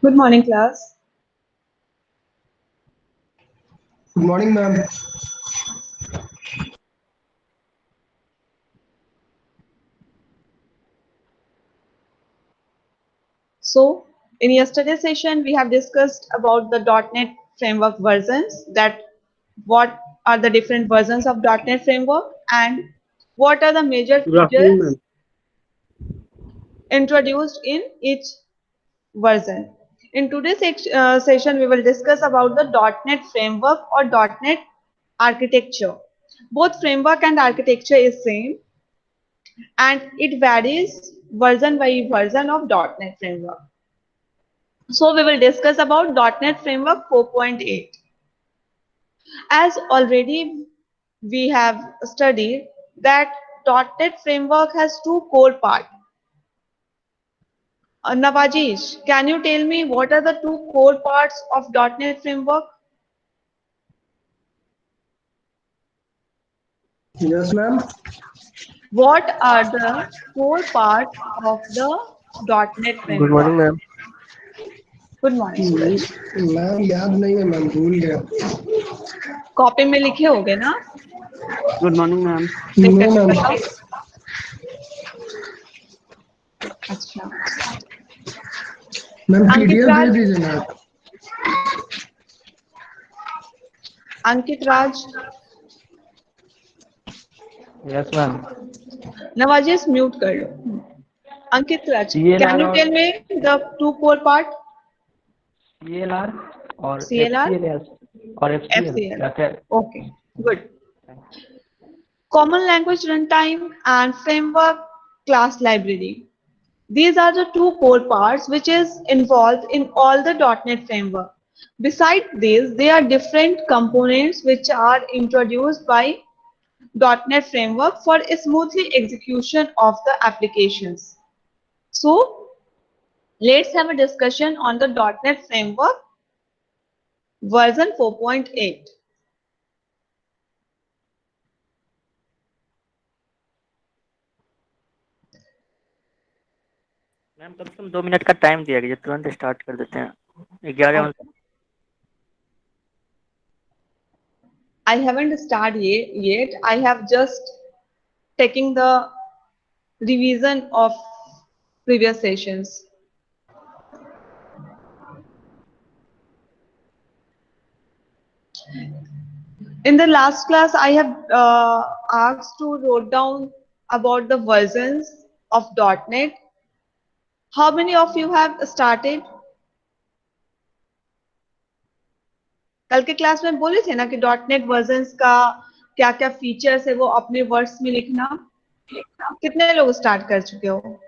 Good morning, class. Good morning, ma'am. So, in yesterday's session, we have discussed about the .NET framework versions, that what are the different versions of .NET framework and what are the major Good afternoon, ma'am. features introduced in each version. In today's session, we will discuss about the .NET framework or .NET architecture. Both framework and architecture is same and it varies version by version of .NET framework. So we will discuss about .NET Framework 4.8. As already we have studied that .NET Framework has two core parts. Navajish, can you tell me what are the two core parts of .NET Framework? Yes, ma'am. What are the core parts of the .NET Good Framework? morning, ma'am. Good morning, Suraj. Ma'am याद नहीं है ma'am, भूल गया. Copy में लिखे होगे ना? Good morning, ma'am. देख नो करके मैम. बताओ. अच्छा. मैम अंकित पीडीएफ भेज राज, दीजिए ना. अंकित राज, Yes, ma'am. नवाजिश म्यूट कर लो. Ankit Raj, can CLR you और tell me the two core part? CLR और CLR, FCL और FCL FCL. क्या क्या? Okay, good. Common language runtime and framework class library. These are the two core parts which is involved in all the .NET framework. Besides this, there are different components which are introduced by .NET framework for smoothly execution of the applications. So, let's have a discussion on the .NET framework version 4.8. Ma'am कम से कम 2 minute का time दिया गया, तुरंत start कर देते हैं 11 Okay. I haven't started yet. I have just taking the revision of previous sessions. In the last class, I have asked to wrote down about the versions of .NET. How many of you have started? कल के class में बोले थे ना कि .NET versions का क्या क्या फीचर्स है वो अपने वर्ड्स में लिखना. कितने लोग स्टार्ट कर चुके हो?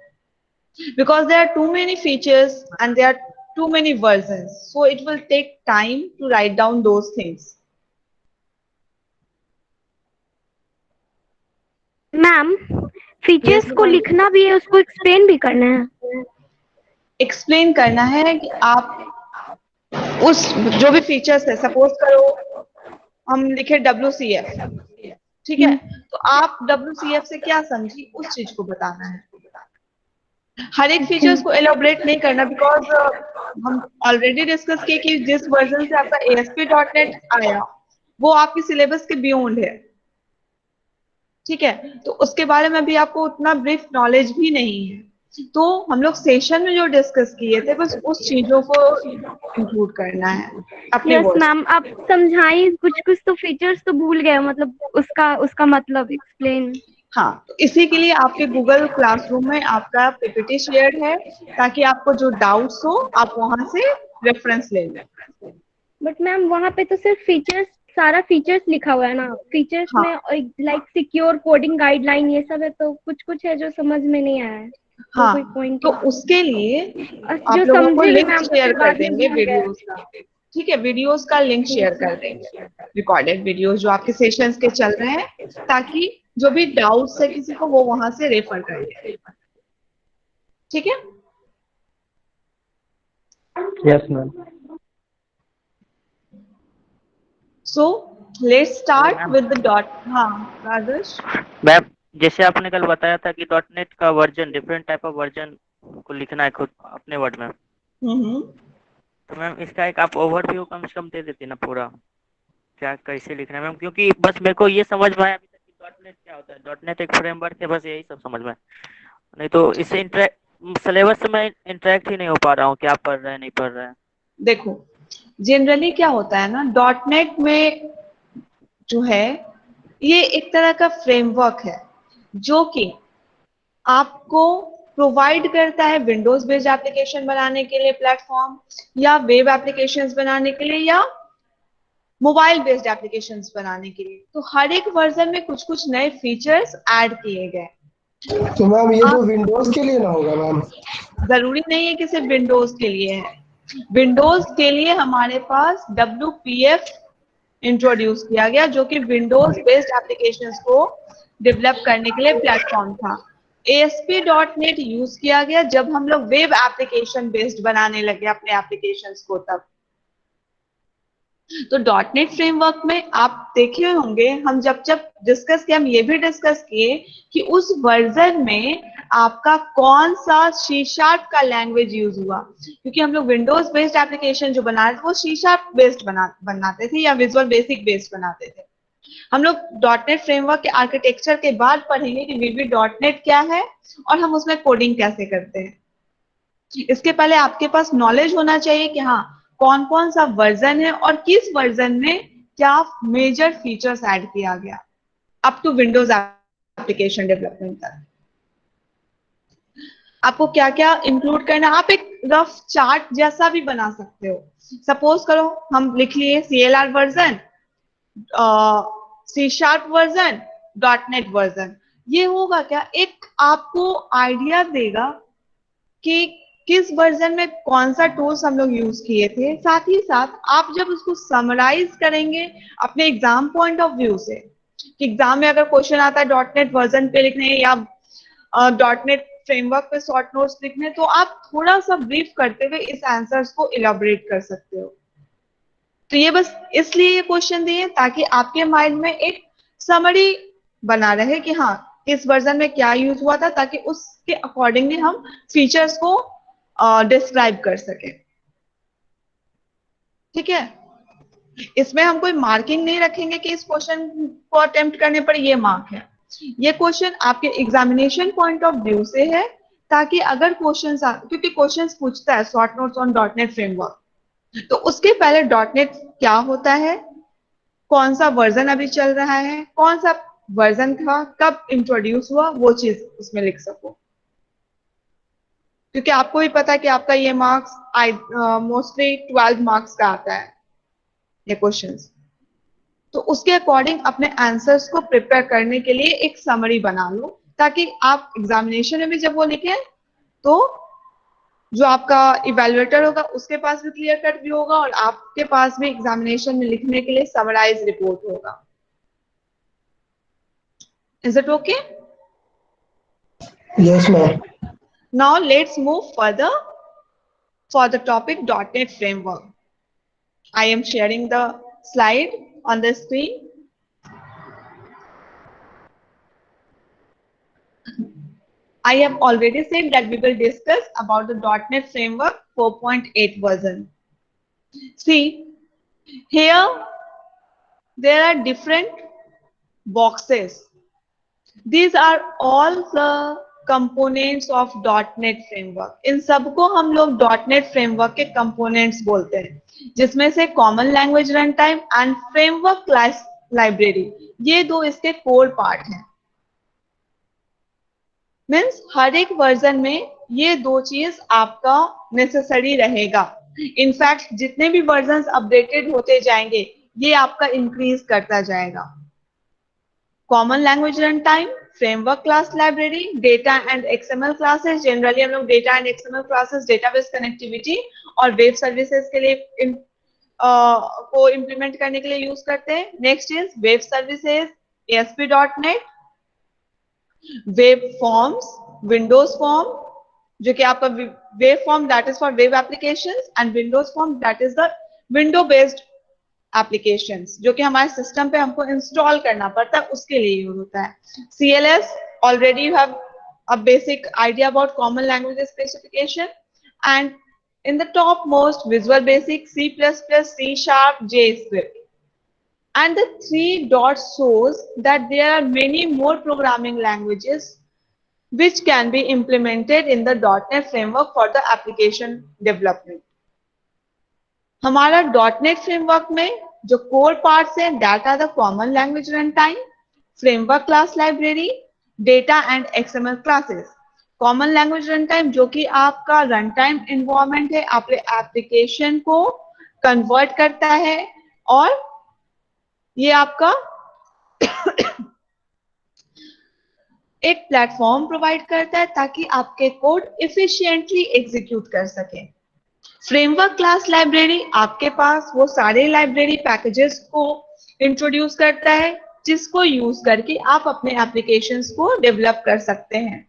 Because there are too many features and there are too many versions, so it will take time to write down those things. Ma'am Yes, features को Dipanji? लिखना भी है, उसको एक्सप्लेन भी करना है. एक्सप्लेन करना है कि आप उस जो भी फीचर्स है, सपोज करो हम लिखे WCF, ठीक है, तो आप WCF से क्या समझी उस चीज को बताना है. हर एक फीचर्स को एलोबरेट नहीं करना, बिकॉज हम ऑलरेडी डिस्कस किए कि जिस वर्जन से आपका ASP.NET आया वो आपके सिलेबस के बियॉन्ड है. ठीक है, तो उसके बारे में भी आपको उतना ब्रीफ नॉलेज भी नहीं है. तो हम लोग सेशन में जो डिस्कस किए थे बस उस चीजों को इंक्लूड करना है अपने यस वर्ड्स. मैम, आप समझाइए. कुछ कुछ तो फीचर्स तो भूल गए, मतलब उसका उसका मतलब एक्सप्लेन. हाँ, तो इसी के लिए आपके गूगल क्लासरूम में आपका पीपीटी शेयर है ताकि आपको जो डाउट्स हो आप वहां से रेफरेंस ले लें. बट मैम वहाँ पे तो सिर्फ फीचर्स, सारा फीचर्स लिखा हुआ है ना. फीचर्स हाँ में लाइक सिक्योर कोडिंग गाइडलाइन ये सब है, तो कुछ कुछ है जो समझ में नहीं आया है. तो हाँ, कोई पॉइंट तो उसके लिए जो आप लोगों को समझे भी लिंक मैम तो शेयर फिर कर बाद में देंगे भूल गए. वीडियोस का. ठीक है, वीडियोस का लिंक शेयर कर देंगे, रिकॉर्डेड वीडियोस जो आपके सेशंस के चल रहे हैं, ताकि जो भी डाउट्स है किसी को वो वहां से रेफर कर ले. ठीक है. Yes ma'am. So let's start with the dot. हाँ राजेश. मैम जैसे आपने कल बताया था कि .NET का version, different type of version को लिखना है खुद अपने वर्ड में. हम्म. तो मैम इसका एक आप ओवरव्यू कम से कम दे देती ना पूरा, क्या कैसे लिखना है मैम, क्योंकि बस मेरे को ये समझ में आया अभी तक कि डॉट नेट क्या होता है, डॉट नेट एक फ्रेमवर्क है, बस यही सब समझ में, नहीं तो इससे इंटरेक्ट सिलेबस से मैं इंटरेक्ट ही नहीं हो पा रहा हूँ, क्या पढ़ रहे हैं नहीं पढ़ रहे हैं। देखो जनरली क्या होता है ना, डॉट नेट में जो है ये एक तरह का फ्रेमवर्क है जो कि आपको प्रोवाइड करता है विंडोज बेस्ड एप्लीकेशन बनाने के लिए प्लेटफॉर्म, या वेब एप्लीकेशंस बनाने के लिए, या मोबाइल बेस्ड एप्लीकेशंस बनाने के लिए। तो हर एक वर्जन में कुछ कुछ नए फीचर्स ऐड किए गए। तो मैम ये तो विंडोज के लिए ना होगा मैम? जरूरी नहीं है कि सिर्फ विंडोज के लिए है। विंडोज के लिए हमारे पास WPF इंट्रोड्यूस किया गया, जो कि विंडोज बेस्ड एप्लीकेशंस को डेवलप करने के लिए प्लेटफॉर्म था। ASP.NET यूज किया गया जब हम लोग वेब एप्लीकेशन बेस्ड बनाने लगे अपने एप्लीकेशंस को तब। तो डॉट नेट फ्रेमवर्क में आप देखे होंगे, हम जब जब डिस्कस किए, हम ये भी डिस्कस किए कि उस वर्जन में आपका कौन सा C# का लैंग्वेज यूज हुआ, क्योंकि हम लोग विंडोज बेस्ड एप्लीकेशन जो बना रहे थे वो C# बेस्ड बनाते थे या विजुअल बेसिक बेस्ड बनाते थे। हम लोग डॉट नेट फ्रेमवर्क के आर्किटेक्चर के बाद पढ़ेंगे कि VB.NET क्या है और हम उसमें कोडिंग कैसे करते हैं। इसके पहले आपके पास नॉलेज होना चाहिए कि हाँ कौन कौन सा वर्जन है और किस वर्जन में क्या मेजर फीचर्स ऐड किया गया up to Windows application development तक। आपको क्या क्या इंक्लूड करना, आप एक रफ चार्ट जैसा भी बना सकते हो। सपोज करो हम लिख लिए CLR version, C# version, .NET version. ये होगा क्या, एक आपको आइडिया देगा कि किस वर्जन में कौन सा टूल्स हम लोग यूज किए थे। साथ ही साथ आप जब उसको समराइज करेंगे अपने एग्जाम पॉइंट ऑफ व्यू से, कि एग्जाम में अगर क्वेश्चन आता है .NET वर्जन पे लिखने या .NEट फ्रेमवर्क पे शॉर्ट नोट्स लिखने, तो आप थोड़ा सा ब्रीफ करते हुए इस आंसर्स को इलाबोरेट कर सकते हो। तो ये बस इसलिए ये क्वेश्चन दिए ताकि आपके माइंड में एक समरी बना रहे कि हाँ इस वर्जन में क्या यूज हुआ था, ताकि उसके अकॉर्डिंगली हम फीचर्स को डिस्क्राइब कर सके। ठीक है, इसमें हम कोई मार्किंग नहीं रखेंगे कि इस क्वेश्चन को अटेम्प्ट करने पर ये मार्क है। ये क्वेश्चन आपके एग्जामिनेशन पॉइंट ऑफ व्यू से है, ताकि अगर क्वेश्चन, क्योंकि क्वेश्चन पूछता है short notes on .NET framework, तो उसके पहले .NET क्या होता है, कौन सा वर्जन अभी चल रहा है, कौन सा वर्जन था, कब इंट्रोड्यूस हुआ, वो चीज उसमें लिख सको। क्योंकि आपको भी पता है कि आपका ये मार्क्स मोस्टली 12 मार्क्स का आता है ये क्वेश्चंस। तो उसके अकॉर्डिंग अपने आंसर्स को प्रिपेयर करने के लिए एक समरी बना लो, ताकि आप एग्जामिनेशन में भी जब वो लिखें तो जो आपका इवेल्युएटर होगा उसके पास भी क्लियर कट भी होगा और आपके पास भी एग्जामिनेशन में लिखने के लिए समराइज रिपोर्ट होगा। Is it okay? Yes ma'am. Now let's move further for the topic .NET Framework. I am sharing the slide on the screen. I have already said that we will discuss about the .NET Framework 4.8 version. See, here there are different boxes. These are all the components of .NET Framework. इन सबको हम लोग .NET Framework के components बोलते हैं, जिसमें से Common Language Runtime and Framework Class Library, ये दो इसके core part हैं। मीन्स हर एक वर्जन में ये दो चीज आपका नेसेसरी रहेगा। इनफैक्ट जितने भी वर्जन्स अपडेटेड होते जाएंगे ये आपका इंक्रीज करता जाएगा। Common language run time, framework class library, data and XML classes. Generally हम लोग data and XML classes database connectivity और वेब सर्विसेज के लिए को इम्प्लीमेंट करने के लिए यूज करते हैं। Next is web services, ASP.NET, web forms, Windows form जो कि आपका web form that is for web applications and Windows form that is the window based applications जो कि हमारे सिस्टम पे हमको इंस्टॉल करना पड़ता है, उसके लिए यूज होता है। CLS, already you have a basic idea about common language specification, and In the topmost, Visual Basic, C++, C Sharp, JScript. And the 3 dots shows that there are many more programming languages which can be implemented in the .NET framework for the application development. हमारा .NET framework में जो core parts हैं, that are the common language runtime, framework class library, data and XML classes. Common language runtime जो कि आपका runtime environment है, आपके application को convert करता है और ये आपका एक प्लेटफॉर्म प्रोवाइड करता है ताकि आपके कोड इफिशिएंटली एग्जीक्यूट कर सके। फ्रेमवर्क क्लास लाइब्रेरी आपके पास वो सारे लाइब्रेरी पैकेजेस को इंट्रोड्यूस करता है जिसको यूज करके आप अपने एप्लीकेशंस को डेवलप कर सकते हैं।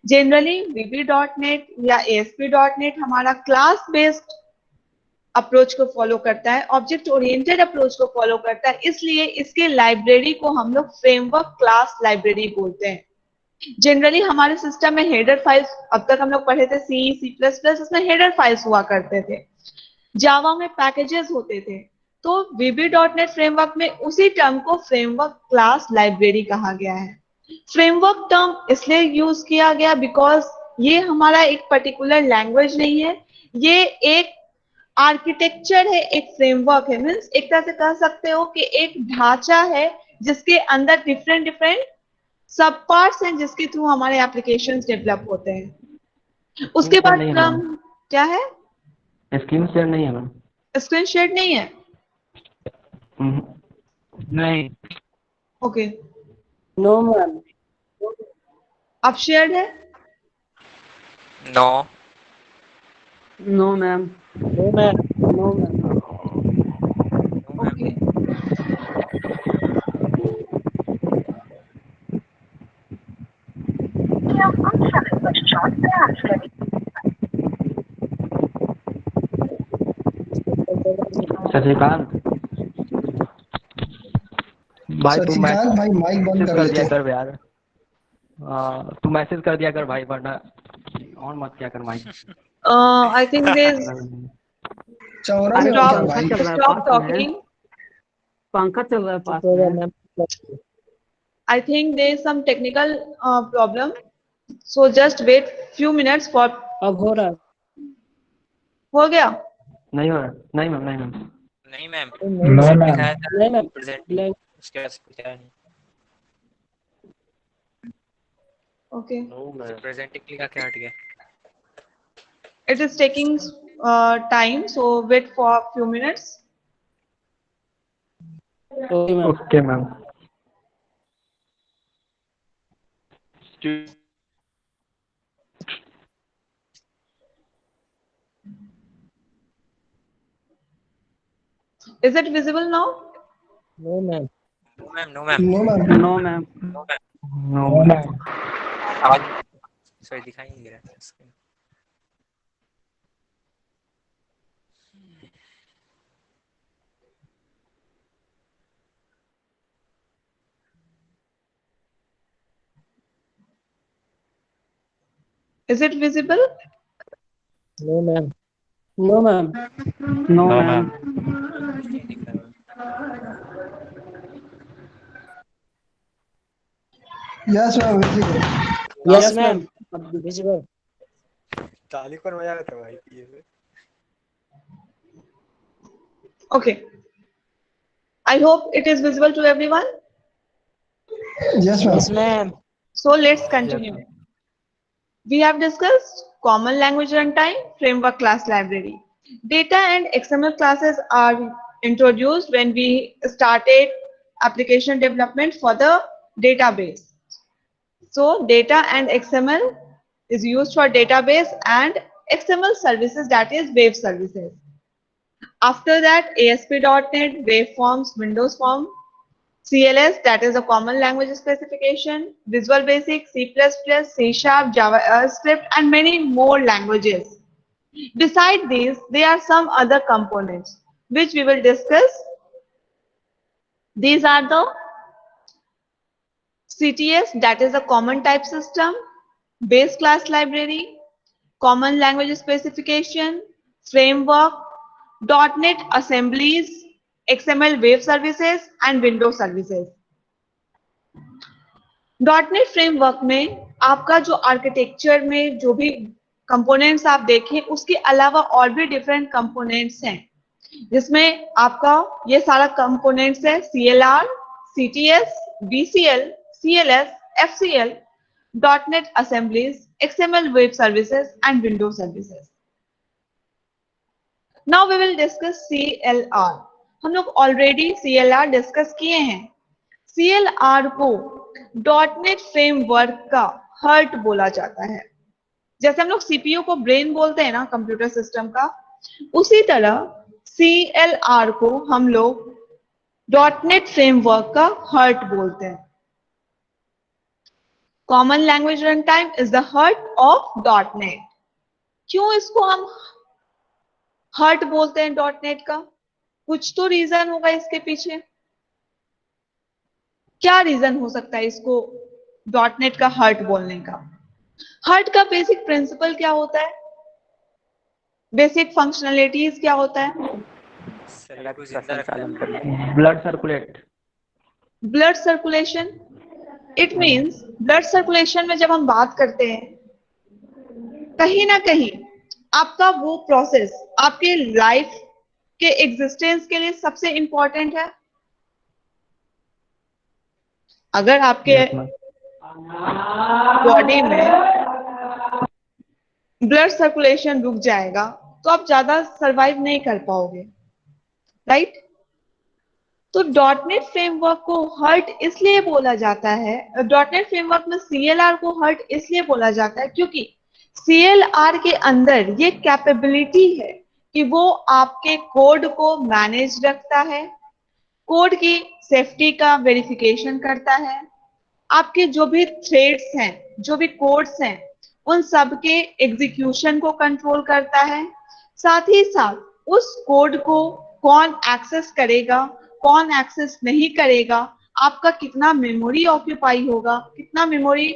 जनरली VB.NET या ASP.NET हमारा क्लास बेस्ड अप्रोच को फॉलो करता है, ऑब्जेक्ट ओरिएंटेड अप्रोच को फॉलो करता है, इसलिए इसके लाइब्रेरी को हम लोग फ्रेमवर्क क्लास लाइब्रेरी बोलते हैं। जनरली हमारे सिस्टम में हेडर फाइल्स, अब तक हम लोग पढ़े थे C++, उसमें हेडर फाइल्स हुआ करते थे, जावा में पैकेजेस होते थे, तो VB.NET फ्रेमवर्क में उसी टर्म को फ्रेमवर्क क्लास लाइब्रेरी कहा गया है। फ्रेमवर्क टर्म इसलिए यूज किया गया बिकॉज ये हमारा एक पर्टिकुलर लैंग्वेज नहीं है, ये एक आर्किटेक्चर है, एक फ्रेमवर्क है। मीन्स एक तरह से कह सकते हो कि एक ढांचा है जिसके अंदर डिफरेंट डिफरेंट सब पार्ट्स हैं जिसके थ्रू हमारे एप्लीकेशंस डेवलप होते हैं। उसके बाद टर्म क्या है? स्क्रीन शेयर नहीं है मैम। स्क्रीन शेयर नहीं है? नहीं। Okay, no ma'am. अब शेयर्ड है? No. No ma'am. No ma'am. No ma'am. Okay, Shashikant भाई तू सचिकांत भाई माइक बंद कर दिया लेते। कर यार। तू मैसेज कर दिया कर भाई, वरना ऑन मत किया कर माइक। आई थिंक देयर चौरा में हो क्या भाई? Stop talking. पंखा चल रहा है पास में। I think there is some technical problem, so just wait few minutes for। अब हो रहा है? हो गया? नहीं हो रहा। नहीं मैम, नहीं मैम। नहीं मैम। No ma'am. नहीं मैम। प्रेजेंट उसके बाद कुछ है नहीं। Okay, प्रेजेंटिंग लिखा क्या हट गया? it is taking time, so wait for few minutes। Okay ma'am. Okay ma'am. Is it visible now? No ma'am. No ma'am. No ma'am. No ma'am. No ma'am. No ma'am. आवाज sorry दिखाई नहीं दे रहा है screen. Is it visible? No ma'am. No ma'am. No ma'am. कुछ नहीं दिख रहा है। Yes ma'am visible. Yes ma'am. Visible. ताली पर मजा आता है भाई ये। Okay, I hope it is visible to everyone. Yes ma'am. Yes ma'am. So let's continue। We have discussed common language runtime, framework class library. Data and XML classes are introduced when we started application development for the database. So data and XML is used for database and XML services, that is web services. After that, ASP.NET, Waveforms, Windows Form, CLS, that is a common language specification, Visual Basic, C++, C Sharp, JavaScript, and many more languages. Beside these, there are some other components which we will discuss. These are the CTS, that is a common type system, base class library, common language specification, framework, .NET assemblies, XML web services and Windows services. .NET framework में आपका जो architecture में जो भी components आप देखें उसके अलावा और भी डिफरेंट कंपोनेंट्स हैं, जिसमें आपका ये सारा कंपोनेंट्स है CLR, CTS, BCL, CLS, FCL, .NET assemblies, XML web services and Windows services. Now we will discuss CLR. हम लोग ऑलरेडी CLR डिस्कस किए हैं। CLR को .NET फ्रेमवर्क का हार्ट बोला जाता है। जैसे हम लोग CPU को ब्रेन बोलते हैं ना कंप्यूटर सिस्टम का, उसी तरह CLR को हम लोग .NET फ्रेमवर्क का हार्ट बोलते हैं। Common language run time is the heart of .NET। क्यों इसको हम हार्ट बोलते हैं .NET का? कुछ तो रीजन होगा इसके पीछे। क्या रीजन हो सकता है इसको .NET का हार्ट बोलने का? हार्ट का बेसिक प्रिंसिपल क्या होता है? बेसिक फंक्शनलिटीज क्या होता है? शरीर को जिंदा रखना। Blood circulate. Blood circulation. It means blood circulation में जब हम बात करते हैं, कहीं ना कहीं आपका वो प्रोसेस आपके लाइफ के एग्जिस्टेंस के लिए सबसे इंपॉर्टेंट है। अगर आपके बॉडी में ब्लड सर्कुलेशन रुक जाएगा तो आप ज्यादा सरवाइव नहीं कर पाओगे, राइट? तो .NET फ्रेमवर्क को हार्ट इसलिए बोला जाता है, .NET फ्रेमवर्क में CLR को हार्ट इसलिए बोला जाता है क्योंकि CLR के अंदर ये कैपेबिलिटी है कि वो आपके कोड को मैनेज रखता है, कोड की सेफ्टी का वेरिफिकेशन करता है, आपके जो भी थ्रेड्स हैं, जो भी कोड्स हैं, उन सब के एग्जीक्यूशन को कंट्रोल करता है। साथ ही साथ उस कोड को कौन एक्सेस करेगा, कौन एक्सेस नहीं करेगा, आपका कितना मेमोरी ऑक्यूपाई होगा, कितना मेमोरी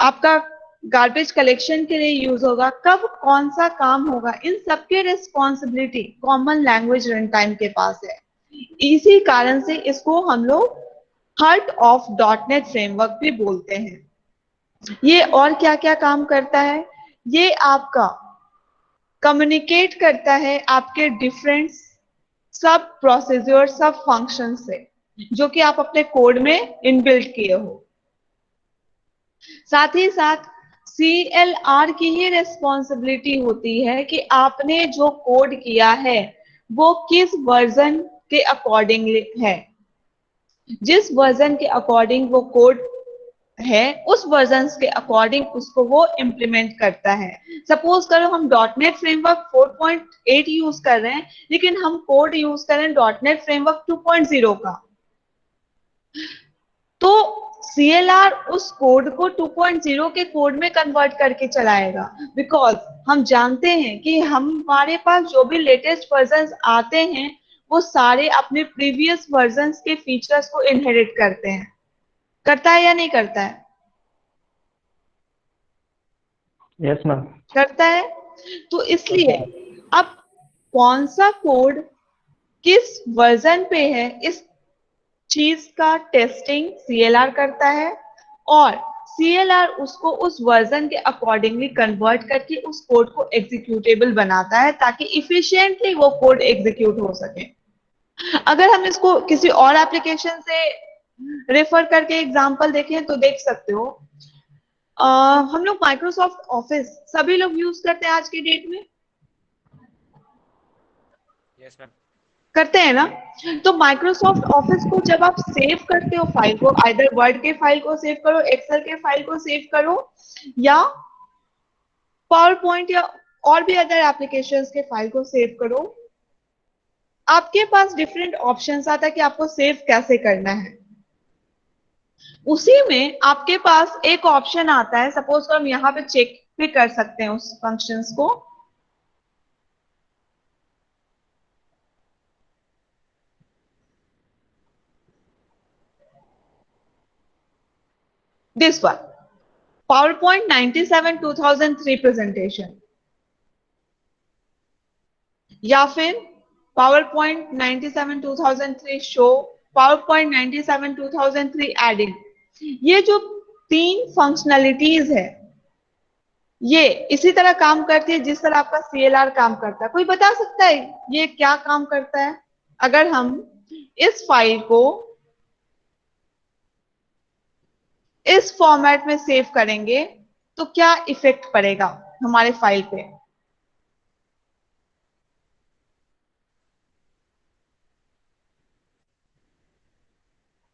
आपका गार्बेज कलेक्शन के लिए यूज होगा, कब कौन सा काम होगा, इन सबके responsibility common language run time के पास है। इसी कारण से इसको हम लोग हार्ट ऑफ .NET फ्रेमवर्क भी बोलते हैं। ये और क्या क्या काम करता है? ये आपका कम्युनिकेट करता है आपके डिफरेंट सब प्रोसीजर, सब फंक्शन से, जो कि आप अपने कोड में इनबिल्ट किए हो। साथ ही साथ CLR की ये रिस्पॉन्सिबिलिटी होती है कि आपने जो कोड किया है वो किस वर्जन के अकॉर्डिंग है। जिस वर्जन के अकॉर्डिंग वो कोड है, उस वर्जन के अकॉर्डिंग उसको वो इम्प्लीमेंट करता है। सपोज करो हम .NET फ्रेमवर्क 4.8 यूज कर रहे हैं, लेकिन हम कोड यूज कर रहे हैं .NET फ्रेमवर्क 2.0 का, तो CLR उस कोड को 2.0 के कोड में कन्वर्ट करके चलाएगा, बिकॉज हम जानते हैं कि हमारे पास जो भी लेटेस्ट वर्जन आते हैं वो सारे अपने प्रीवियस वर्जन के फीचर्स को इनहेरिट करते हैं। करता है या नहीं करता है? Yes ma'am. करता है। तो इसलिए अब कौन सा कोड किस वर्जन पे है, इस चीज का टेस्टिंग CLR करता है, और CLR उसको उस वर्जन के अकॉर्डिंगली कन्वर्ट करके उस कोड को एग्जीक्यूटेबल बनाता है ताकि इफिशिएंटली वो कोड एग्जीक्यूट हो सके। अगर हम इसको किसी और एप्लीकेशन से रेफर करके एग्जांपल देखें तो देख सकते हो, हम लोग माइक्रोसॉफ्ट ऑफिस सभी लोग यूज करते हैं आज की डेट में, यस मैम। करते हैं ना? तो माइक्रोसॉफ्ट ऑफिस को जब आप सेव करते हो फाइल को, आइदर वर्ड के फाइल को सेव करो, एक्सेल के फाइल को सेव करो, या पावर पॉइंट या और भी अदर एप्लीकेशंस के फाइल को सेव करो, आपके पास डिफरेंट ऑप्शंस आता है कि आपको सेव कैसे करना है। उसी में आपके पास एक ऑप्शन आता है, सपोज हम यहाँ पे चेक भी कर सकते हैं उस फंक्शंस को, this one, PowerPoint 97 2003 presentation. या फिर PowerPoint 97 2003 शो, PowerPoint 97 2003 एडिट, ये जो 3 फंक्शनलिटीज है ये इसी तरह काम करती है जिस तरह आपका CLR काम करता है। कोई बता सकता है ये क्या काम करता है? अगर हम इस फाइल को इस फॉर्मेट में सेव करेंगे तो क्या इफेक्ट पड़ेगा हमारे फाइल पे?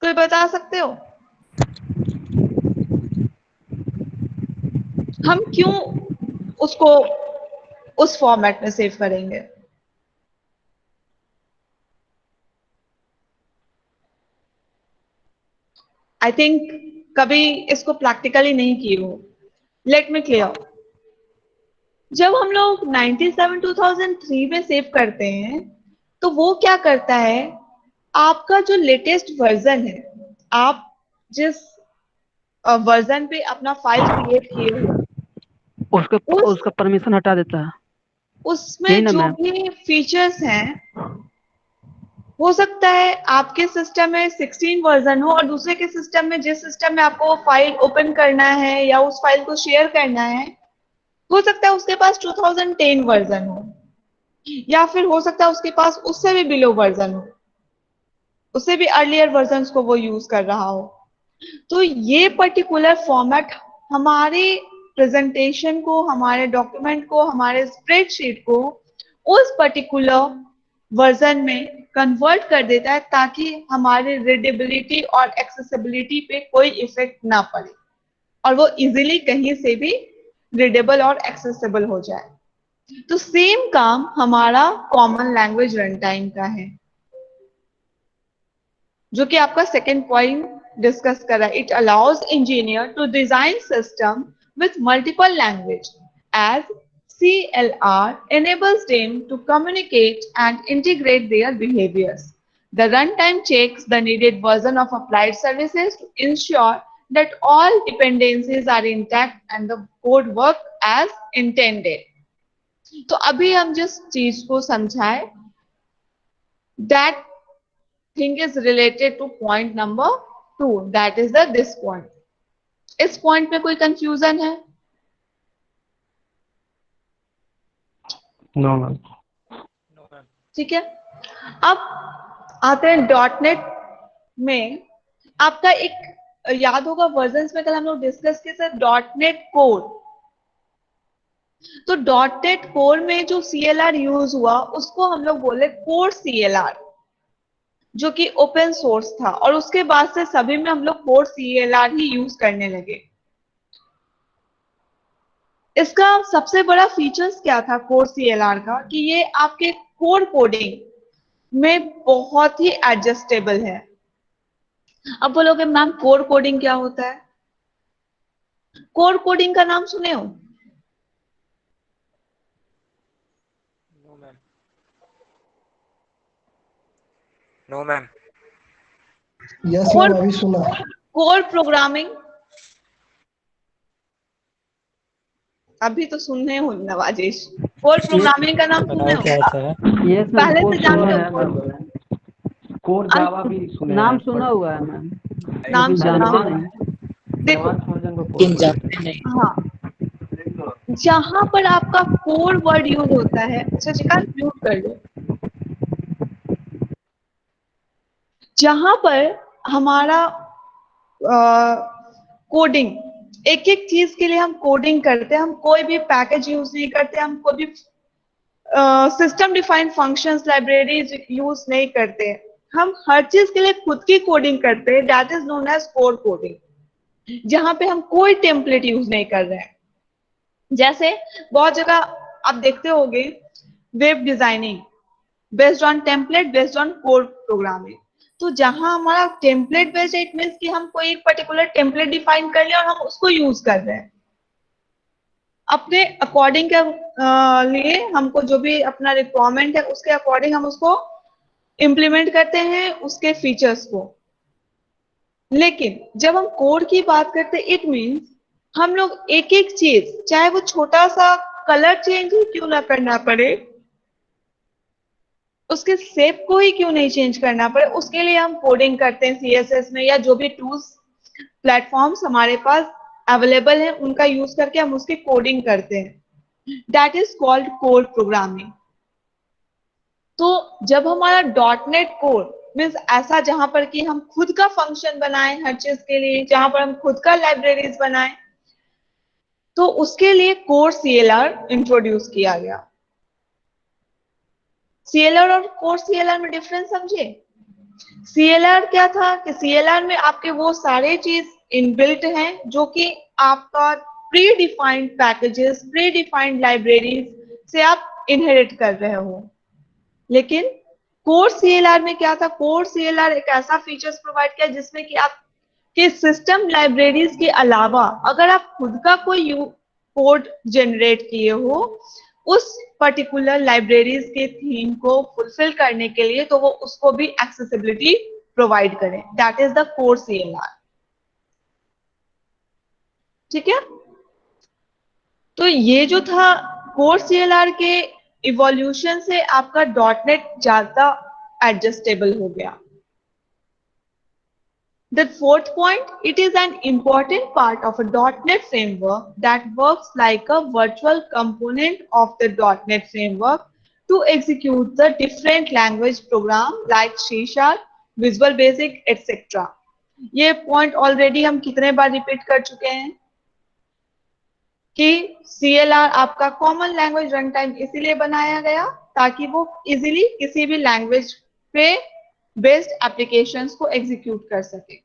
कोई बता सकते हो? हम क्यों उसको उस फॉर्मेट में सेव करेंगे? आई थिंक कभी इसको प्रैक्टिकली नहीं किए हो। Let me clear. जब हम लोग 97 2003 में सेव करते हैं तो वो क्या करता है, आपका जो लेटेस्ट वर्जन है, आप जिस वर्जन पे अपना फाइल क्रिएट किए हो उसका परमिशन हटा देता है। उसमें जो भी फीचर्स हैं, हो सकता है आपके सिस्टम में 16 वर्जन हो और दूसरे के सिस्टम में, जिस सिस्टम में आपको फाइल ओपन करना है या उस फाइल को शेयर करना है, हो सकता है उसके पास 2010 वर्जन हो, या फिर हो सकता है उसके पास उससे भी बिलो वर्जन हो, उससे भी अर्लियर वर्जन्स को वो यूज कर रहा हो। तो ये पर्टिकुलर फॉर्मेट हमारे प्रेजेंटेशन को, हमारे डॉक्यूमेंट को, हमारे स्प्रेडशीट को उस पर्टिकुलर वर्जन में कन्वर्ट कर देता है ताकि हमारे रीडेबिलिटी और एक्सेसिबिलिटी पे कोई इफेक्ट ना पड़े और वो इजीली कहीं से भी रीडेबल और एक्सेसिबल हो जाए। तो सेम काम हमारा कॉमन लैंग्वेज रन टाइम का है, जो कि आपका सेकेंड पॉइंट डिस्कस कर रहा है। It allows engineer to design system with multiple language as CLR enables them to communicate and integrate their behaviors. The runtime checks the needed version of applied services to ensure that all dependencies are intact and the code work as intended. तो अभी हम जिस चीज को समझाए, that thing is related to point number 2, that is this point. इस point में कोई कंफ्यूजन है? No ma'am. ठीक है, अब आते हैं .NET में। आपका एक याद होगा वर्जन्स में कल हम लोग डिस्कस किए थे .NET कोर। तो .NET कोर में जो CLR यूज हुआ उसको हम लोग बोले कोर CLR, जो कि ओपन सोर्स था, और उसके बाद से सभी में हम लोग कोर CLR ही यूज करने लगे। इसका सबसे बड़ा फीचर्स क्या था कोर CLR का, कि ये आपके कोर कोडिंग में बहुत ही एडजस्टेबल है। अब बोलोगे मैम कोर कोडिंग क्या होता है? कोर कोडिंग का नाम सुने हो? No ma'am. यस मैम, अभी सुना। कोर प्रोग्रामिंग अभी तो सुनने हो नवाजिश। कोर प्रोग्रामिंग का नाम सुने हो? पहले से जानते हो? कोर जावा भी सुने, नाम सुना हुआ है मैम, नाम सुना हो? देखो, हाँ, जहां पर आपका कोर वर्ड यूज होता है, अच्छा चिकान म्यूट कर लो, जहां पर हमारा कोडिंग, एक एक चीज के लिए हम कोडिंग करते हैं, हम कोई भी पैकेज यूज नहीं करते, हम कोई भी system defined functions, libraries use नहीं करते, हम हर चीज के लिए खुद की कोडिंग करते हैं, that is known as core coding, जहां पे हम कोई टेम्पलेट यूज नहीं कर रहे हैं। जैसे बहुत जगह आप देखते होंगे web designing based on template, based on core programming. तो जहां हमारा टेम्पलेट बेस्ड, इट मींस कि हम कोई एक पर्टिकुलर टेम्पलेट डिफाइन कर लिया और हम उसको यूज कर रहे हैं अपने अकॉर्डिंग के लिए, हमको जो भी अपना रिक्वायरमेंट है उसके अकॉर्डिंग हम उसको इम्प्लीमेंट करते हैं उसके फीचर्स को। लेकिन जब हम कोड की बात करते हैं, इट मींस हम लोग एक एक चीज, चाहे वो छोटा सा कलर चेंज ही क्यों ना करना पड़े, उसके शेप को ही क्यों नहीं चेंज करना पड़े, उसके लिए हम कोडिंग करते हैं CSS में, या जो भी टूल्स प्लेटफॉर्म्स हमारे पास अवेलेबल है उनका यूज करके हम उसकी कोडिंग करते हैं. That is called code programming. तो जब हमारा .NET कोड मीन्स ऐसा जहां पर कि हम खुद का फंक्शन बनाएं हर चीज के लिए, जहां पर हम खुद का लाइब्रेरीज बनाएं, तो उसके लिए कोर CLR इंट्रोड्यूस किया गया. CLR और कोर CLR में डिफरेंस समझे. CLR क्या था कि CLR में आपके वो सारे चीज इनबिल्ट हैं जो कि आपका pre defined packages, pre defined libraries से आप इनहेरिट कर रहे हो. लेकिन कोर CLR में क्या था, कोर CLR एक ऐसा फीचर्स प्रोवाइड किया जिसमें कि आप के सिस्टम लाइब्रेरीज के अलावा अगर आप खुद का कोई कोड जनरेट किए हो उस पर्टिकुलर लाइब्रेरीज के थीम को फुलफिल करने के लिए, तो वो उसको भी एक्सेसिबिलिटी प्रोवाइड करें. That is the core CLR. ठीक है. तो ये जो था कोर CLR के इवोल्यूशन से आपका .NET ज्यादा एडजस्टेबल हो गया. The fourth point, it is an important part of a .NET framework that works like a virtual component of the .NET framework to execute the different language program like C#, Visual Basic, etc. ये point already हम कितने बार repeat कर चुके हैं कि CLR आपका common language run time इसीलिए बनाया गया ताकि वो इजीली किसी भी लैंग्वेज पे बेस्ड एप्लीकेशंस को एग्जीक्यूट कर सके.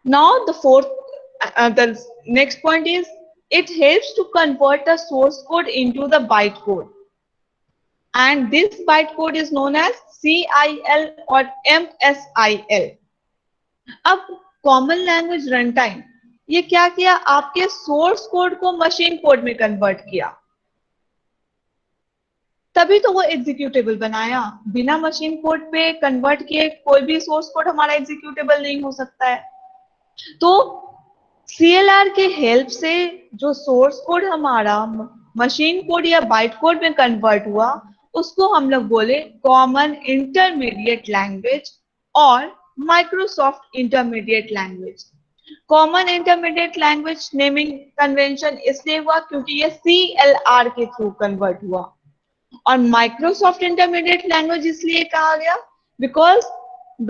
Now the next point is it helps to convert the source code into the bytecode, and this bytecode is known as CIL or MSIL. अब कॉमन लैंग्वेज रन टाइम ये क्या किया, आपके source code को machine code में convert किया, तभी तो वो एग्जीक्यूटेबल बनाया. बिना मशीन कोड पे कन्वर्ट किए कोई भी सोर्स कोड हमारा एग्जीक्यूटेबल नहीं हो सकता है. तो CLR के हेल्प से जो सोर्स कोड हमारा मशीन कोड या बाइट कोड में कन्वर्ट हुआ उसको हम लोग बोले कॉमन इंटरमीडिएट लैंग्वेज और Microsoft intermediate language. Common intermediate language naming convention इसलिए हुआ क्योंकि ये CLR के थ्रू कन्वर्ट हुआ, और माइक्रोसॉफ्ट इंटरमीडिएट लैंग्वेज इसलिए कहा गया बिकॉज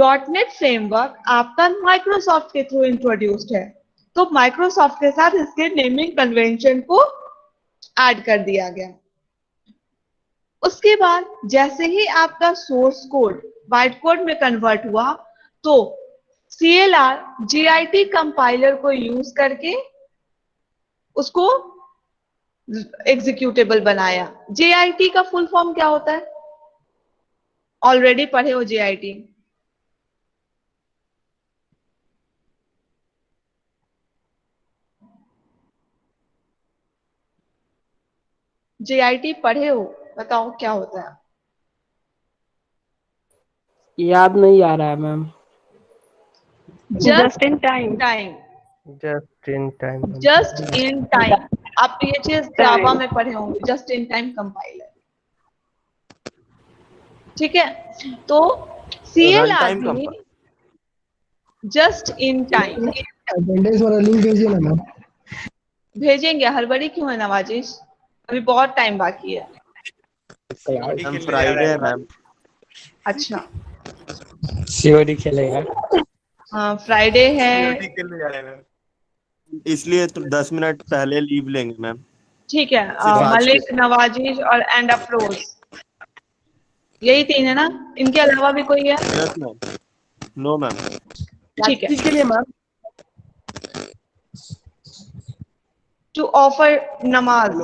.NET फ्रेमवर्क आपका माइक्रोसॉफ्ट के थ्रू इंट्रोड्यूस्ड है, तो माइक्रोसॉफ्ट के साथ इसके नेमिंग कन्वेंशन को ऐड कर दिया गया. उसके बाद जैसे ही आपका सोर्स कोड बाइट कोड में कन्वर्ट हुआ तो CLR JIT कंपाइलर को यूज करके उसको एग्जीक्यूटेबल बनाया. JIT का फुल फॉर्म क्या होता है, ऑलरेडी पढ़े हो JIT. JIT पढ़े हो, बताओ क्या होता है. याद नहीं आ रहा है ma'am. Just in time. Just in time आप ये चीज जावा में पढ़े होंगे, जस्ट इन टाइम कंपाइलर. ठीक है. तो CLR भी जस्ट इन टाइम. अटेंडेंस वाला लिंक भेजिए ना मैम. भेजेंगे, हड़बड़ी क्यों है नवाजिश, अभी बहुत टाइम बाकी है. फ्राइडे है मैम. अच्छा COD खेलेगा. हाँ फ्राइडे है इसलिए तो 10 मिनट पहले लीव लेंगे मैम. ठीक है. मलिक, नवाजिश और एंड अफरोज, यही तीन है ना, इनके अलावा भी कोई है? Yes ma'am. No ma'am. ठीक है. किसके लिए मैम? टू ऑफर नमाज.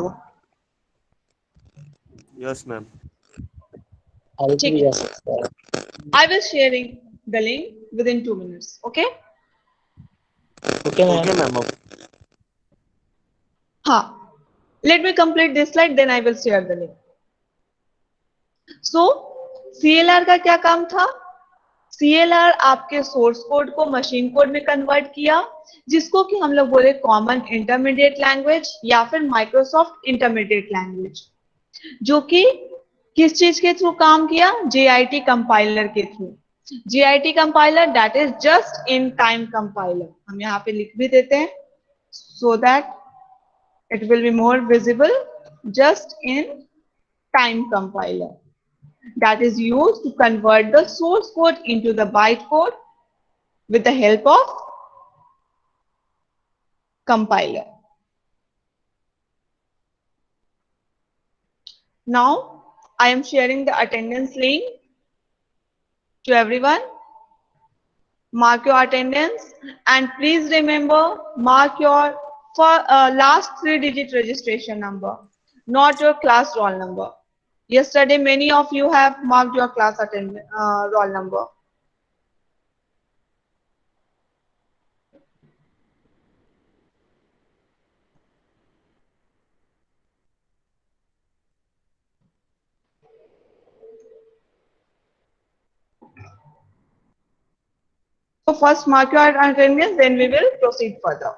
Yes ma'am. ठीक है. I will sharing the link with in 2 minutes. Okay okay ma'am. हाँ, let me complete this slide, then I will share the link. So, CLR का क्या काम था? CLR आपके सोर्स कोड को मशीन कोड में कन्वर्ट किया, जिसको कि हम लोग बोले कॉमन इंटरमीडिएट लैंग्वेज या फिर माइक्रोसॉफ्ट इंटरमीडिएट लैंग्वेज, जो कि किस चीज के थ्रू काम किया? JIT कंपाइलर के through. JIT compiler that is just in time compiler. हम यहाँ पे लिख भी देते हैं so that it will be more visible. Just in time compiler that is used to convert the source code into the byte code with the help of compiler. Now I am sharing the attendance link to everyone. Mark your attendance and please remember, mark your last 3-digit registration number, not your class roll number. Yesterday many of you have marked your class roll number. So first mark your attendance, then we will proceed further.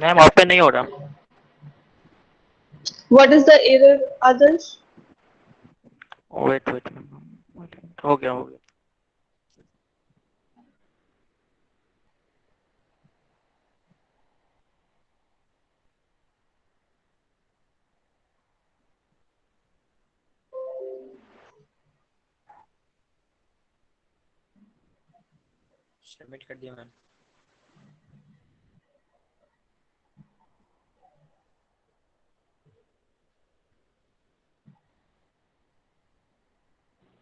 Ma'am open नहीं हो रहा। What is the error, others? Wait wait, हो गया हो गया। Submit कर दिया ma'am.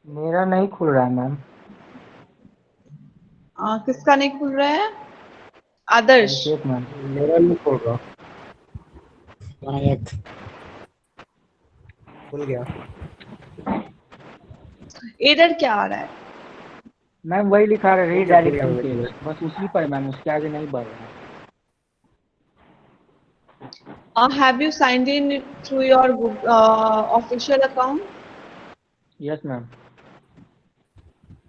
मेरा नहीं खुल रहा है मैम। किसका नहीं खुल रहा है? आदर्श। एक मैम। मेरा नहीं खोल रहा। नायक खुल गया। एरर क्या आ रहा है? मैम वही लिखा है रीडायरेक्शन फेल, बस उसी पर मैम, उसके आगे नहीं बढ़ रहा है। Have you signed in through your official account? Yes ma'am.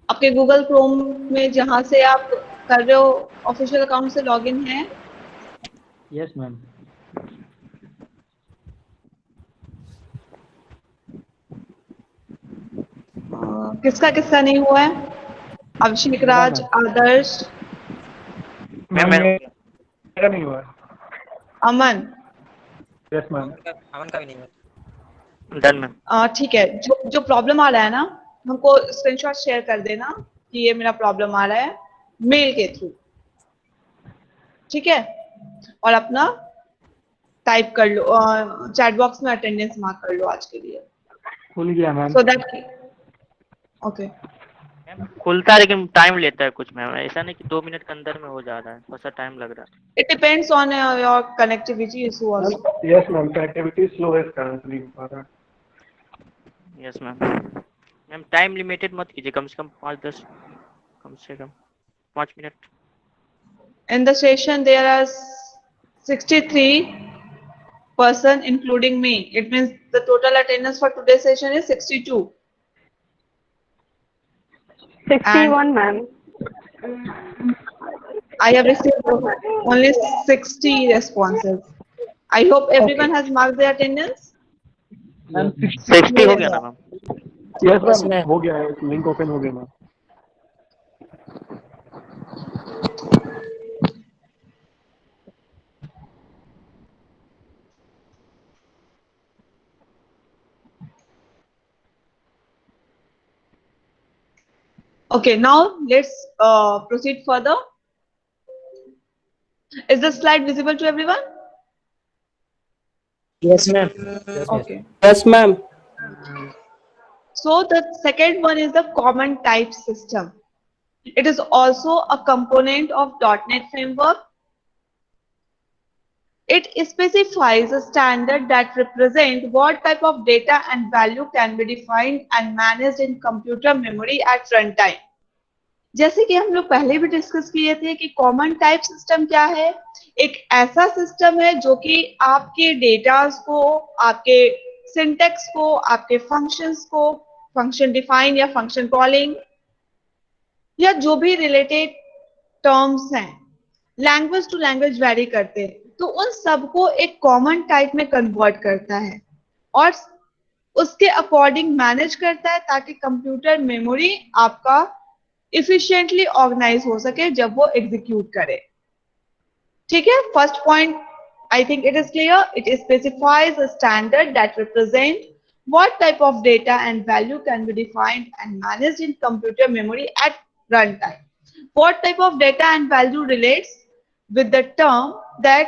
आपके गूगल क्रोम में जहां से आप कर रहे हो ऑफिशियल अकाउंट से लॉगिन है? Yes ma'am. किसका किसका नहीं हुआ है? अभिषेक राज, आदर्श, मैम मेरा नहीं हुआ। अमन। Yes ma'am. अमन का भी नहीं हुआ। Done ma'am. ठीक है, जो प्रॉब्लम आ रहा है ना, हमको स्क्रीनशॉट शेयर कर देना कि ये मेरा प्रॉब्लम आ रहा है मेल के थ्रू, ठीक है? और अपना टाइप कर लो, चैट बॉक्स में अटेंडेंस मार्क कर लो आज के लिए। खुल गया ma'am. So that okay. Ma'am खुलता है लेकिन टाइम लेता है कुछ मैम, ऐसा नहीं कि 2 मिनट के अंदर में हो जा रहा है, थोड़ा सा टाइम लग रहा है। It depends on your connectivity issue also. Yes ma'am, connectivity slow है currently. Yes ma'am. Ma'am time limited मत कीजिए, कम से कम 5-10, कम से कम 5 minute. In the session there are 63 person including me. It means the total attendance for today's session is 62. 61 ma'am. I have received only 60 responses. I hope everyone has marked their attendance. 60 हो गया ना ma'am? Yes ma'am, हो गया है, link open हो गया ma'am. Okay, now let's proceed further. Is the slide visible to everyone? Yes, ma'am. Okay. Yes, ma'am. So the second one is the common type system. It is also a component of .NET framework. It specifies a standard that represents what type of data and value can be defined and managed in computer memory at runtime. जैसे कि हम लोग पहले भी discuss किए थे कि common type system क्या है, एक ऐसा सिस्टम है जो कि आपके डेटास को, आपके सिंटेक्स को, आपके फंक्शंस को, फंक्शन डिफाइन या फंक्शन कॉलिंग या जो भी रिलेटेड टर्म्स हैं, लैंग्वेज टू लैंग्वेज वेरी करते हैं, तो उन सबको एक कॉमन टाइप में कन्वर्ट करता है और उसके अकॉर्डिंग मैनेज करता है ताकि कंप्यूटर मेमोरी आपका इफिशिएंटली ऑर्गेनाइज हो सके जब वो एग्जीक्यूट करे। ठीक है, first point I think it is clear. It specifies a standard that represents what type of data and value can be defined and managed in computer memory at runtime. What type of data and value relates with the term that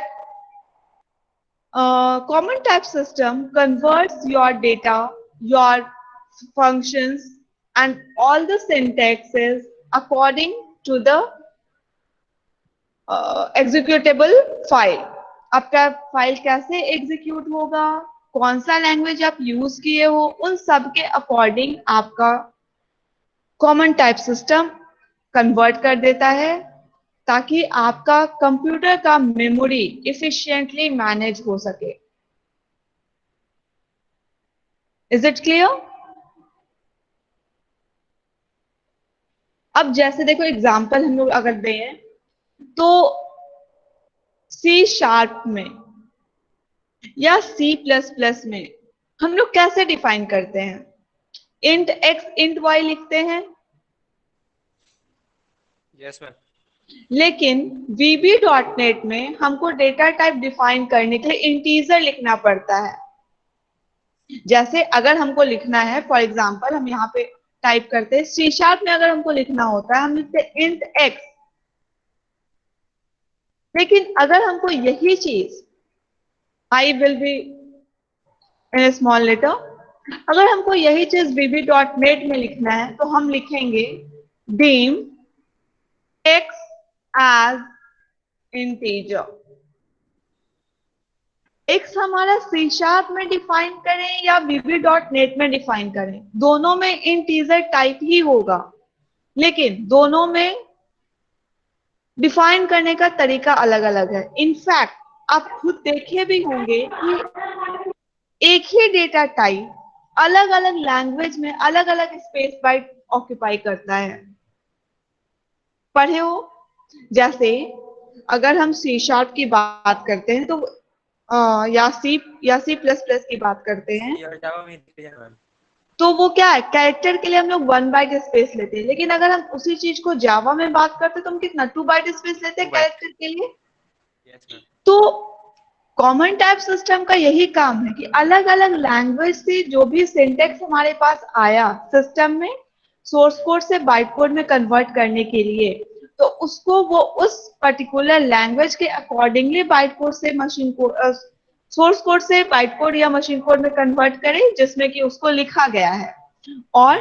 common type system converts your data, your functions, and all the syntaxes according to the executable file. आपका file कैसे execute होगा, कौन सा language आप use किए हो, उन सब के अकॉर्डिंग आपका कॉमन टाइप सिस्टम कन्वर्ट कर देता है ताकि आपका कंप्यूटर का मेमोरी इफिशिएंटली मैनेज हो सके। Is it clear? अब जैसे देखो एग्जांपल हम लोग अगर दें तो C# में या C++ में हम लोग कैसे डिफाइन करते हैं? int x int y लिखते हैं, यस मैम। लेकिन VB.NET में हमको डेटा टाइप डिफाइन करने के लिए इंटीजर लिखना पड़ता है। जैसे अगर हमको लिखना है, फॉर एग्जांपल हम यहाँ पे टाइप करते हैं C# में अगर हमको लिखना होता है हम लिखते हैं int x, लेकिन अगर हमको यही चीज I will be in a small letter, अगर हमको यही चीज VB.NET में लिखना है तो हम लिखेंगे dim x as integer। x हमारा C# में डिफाइन करें या VB.NET में डिफाइन करें, दोनों में इंटीजर टाइप ही होगा, लेकिन दोनों में डिफाइन करने का तरीका अलग अलग है। इनफैक्ट आप खुद देखे भी होंगे कि एक ही डेटा टाइप अलग अलग लैंग्वेज में अलग अलग स्पेस बाइट ऑक्यूपाई करता है। पढ़े हो? जैसे अगर हम C# की बात करते हैं तो या C++ की बात करते हैं तो वो क्या है, कैरेक्टर के लिए हम लोग 1 बाइट स्पेस लेते हैं, लेकिन अगर हम उसी चीज को जावा में बात करते हैं तो हम कितना 2 बाइट स्पेस लेते हैं कैरेक्टर के लिए। तो कॉमन टाइप सिस्टम का यही काम है कि अलग अलग लैंग्वेज से जो भी सिंटेक्स हमारे पास आया सिस्टम में सोर्स कोड से बाइट कोड में कन्वर्ट करने के लिए, तो उसको वो उस पर्टिकुलर लैंग्वेज के अकॉर्डिंगली बाइट कोड से मशीन कोड, सोर्स कोड से बाइट कोड या मशीन कोड में कन्वर्ट करें जिसमें कि उसको लिखा गया है, और